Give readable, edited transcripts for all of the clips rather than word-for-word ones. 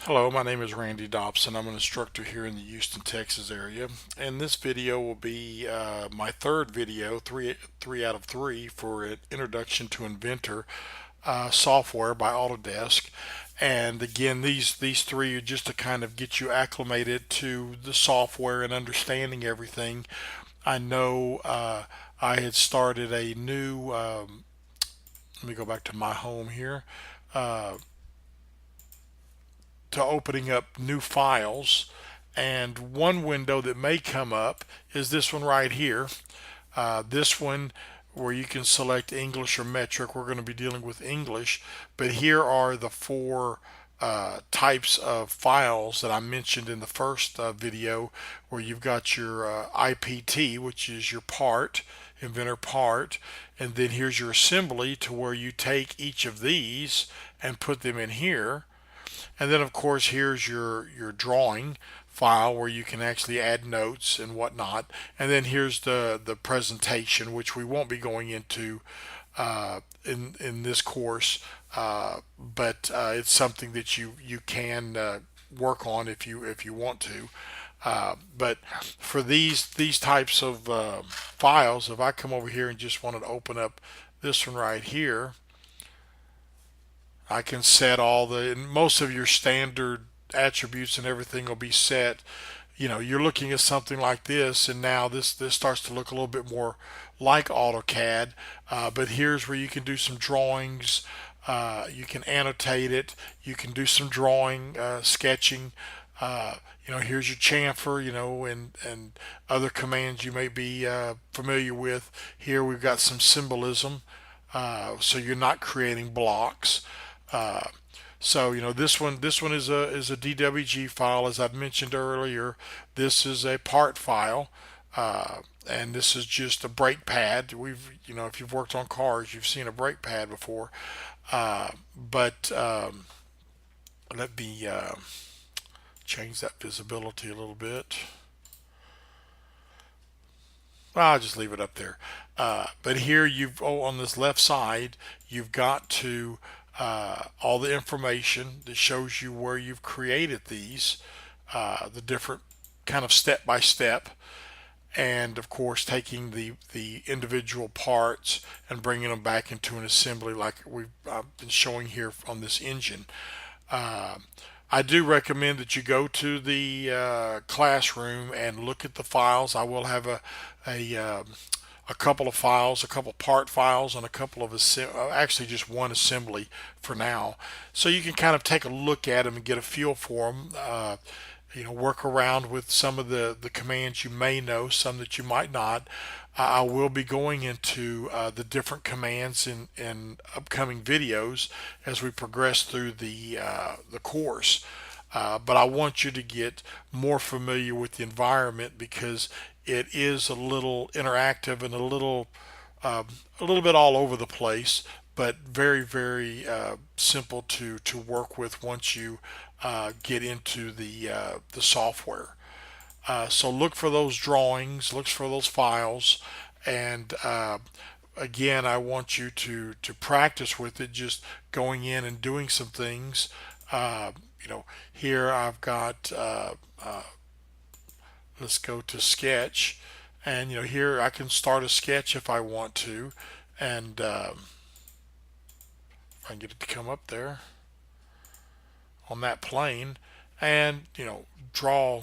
Hello, my name is Randy Dobson. I'm an instructor here in the Houston, Texas area, and this video will be my third video, three out of three, for an introduction to Inventor software by Autodesk. And again, these three are just to kind of get you acclimated to the software and understanding everything. I know I had started a new. Let me go back to my home here. Uh, to opening up new files. And one window that may come up is this one right here. This one where you can select English or metric. We're going to be dealing with English, but here are the four types of files that I mentioned in the first video, where you've got your IPT, which is your part, Inventor part, and then here's your assembly, to where you take each of these and put them in here. And then of course here's your drawing file where you can actually add notes and whatnot. And then here's the presentation, which we won't be going into in this course, but it's something that you can work on if you want to. But for these types of files, if I come over here and just wanted to open up this one right here, I can set all the, most of your standard attributes and everything will be set. You know, you're looking at something like this, and now this starts to look a little bit more like AutoCAD. But here's where you can do some drawings. You can annotate it. You can do some drawing, sketching. Here's your chamfer, and other commands you may be familiar with. Here we've got some symbolism, so you're not creating blocks. Uh, so this one is a DWG file, as I've mentioned earlier. This is a part file, and this is just a brake pad. If you've worked on cars, you've seen a brake pad before. But let me change that visibility a little bit. Well, I'll just leave it up there. But here on this left side, you've got to all the information that shows you where you've created these, the different kind of step by step, and of course taking the individual parts and bringing them back into an assembly like we've been showing here on this engine. Uh, I do recommend that you go to the classroom and look at the files. I will have a, um a couple of files, a couple part files, and a couple of actually just one assembly for now, so you can kind of take a look at them and get a feel for them. Work around with some of the commands you may know, some that you might not. I will be going into the different commands in upcoming videos as we progress through the course. But I want you to get more familiar with the environment, because it is a little interactive and a little bit all over the place, but very, very simple to work with once you get into the software. So look for those drawings, look for those files, and again, I want you to practice with it, just going in and doing some things. Uh, Here I've got. Let's go to sketch, and here I can start a sketch if I want to, and if I can get it to come up there on that plane, and draw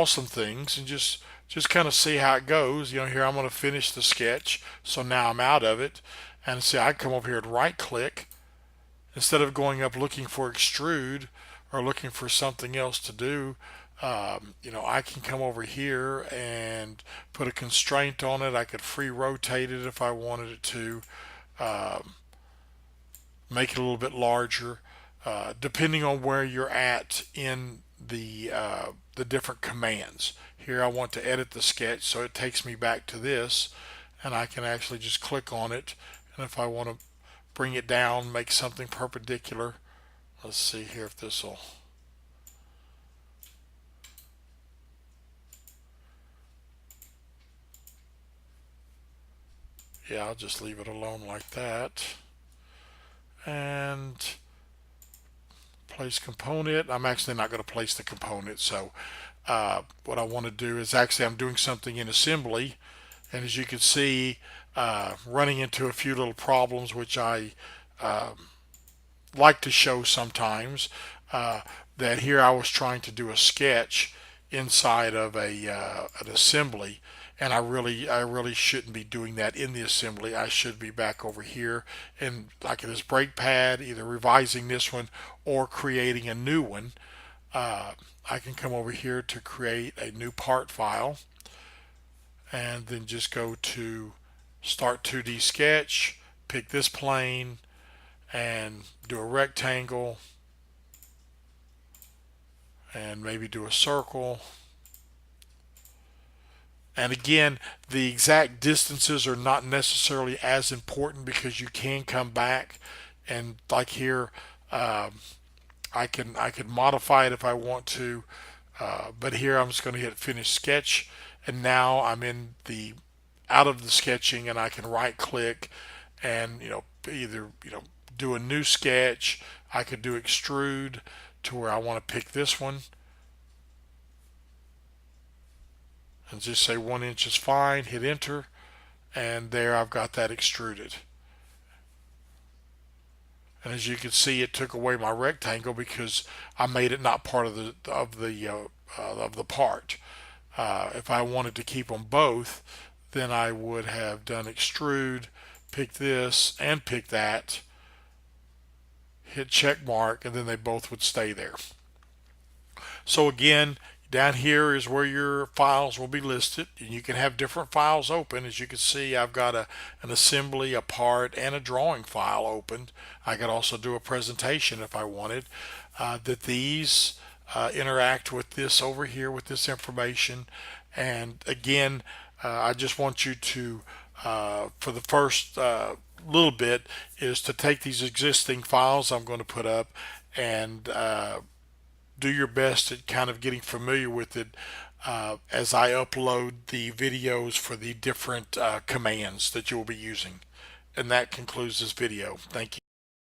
some things, and just kind of see how it goes. Here I'm going to finish the sketch, so now I'm out of it, and see, I come over here and right click instead of going up looking for extrude or looking for something else to do. I can come over here and put a constraint on it. I could free rotate it if I wanted it to, um, make it a little bit larger, depending on where you're at in the different commands. Here I want to edit the sketch, so it takes me back to this, and I can actually just click on it. And if I want to bring it down, make something perpendicular, let's see here if this will. Yeah, I'll just leave it alone like that, and place component. I'm actually not going to place the component. So what I want to do is actually I'm doing something in assembly, and as you can see, running into a few little problems which I like to show sometimes. Uh, that here I was trying to do a sketch inside of an assembly, and I really shouldn't be doing that in the assembly. I should be back over here and like in this brake pad, either revising this one or creating a new one. I can come over here to create a new part file and then just go to start 2D sketch, pick this plane and do a rectangle and maybe do a circle. And again, the exact distances are not necessarily as important because you can come back and like here, I can modify it if I want to, but here I'm just going to hit finish sketch, and now I'm in the out of the sketching, and I can right click and either do a new sketch. I could do extrude to where I want to pick this one and just say 1 inch is fine, hit enter, and there I've got that extruded. And as you can see, it took away my rectangle because I made it not part of the part. If I wanted to keep them both, then I would have done extrude, pick this and pick that, hit check mark, and then they both would stay there. So again, down here is where your files will be listed, and you can have different files open. As you can see, I've got an assembly, a part, and a drawing file opened. I could also do a presentation if I wanted. That these interact with this over here with this information. And again, I just want you to, for the first little bit, is to take these existing files I'm going to put up and do your best at kind of getting familiar with it as I upload the videos for the different commands that you will be using. And that concludes this video. Thank you.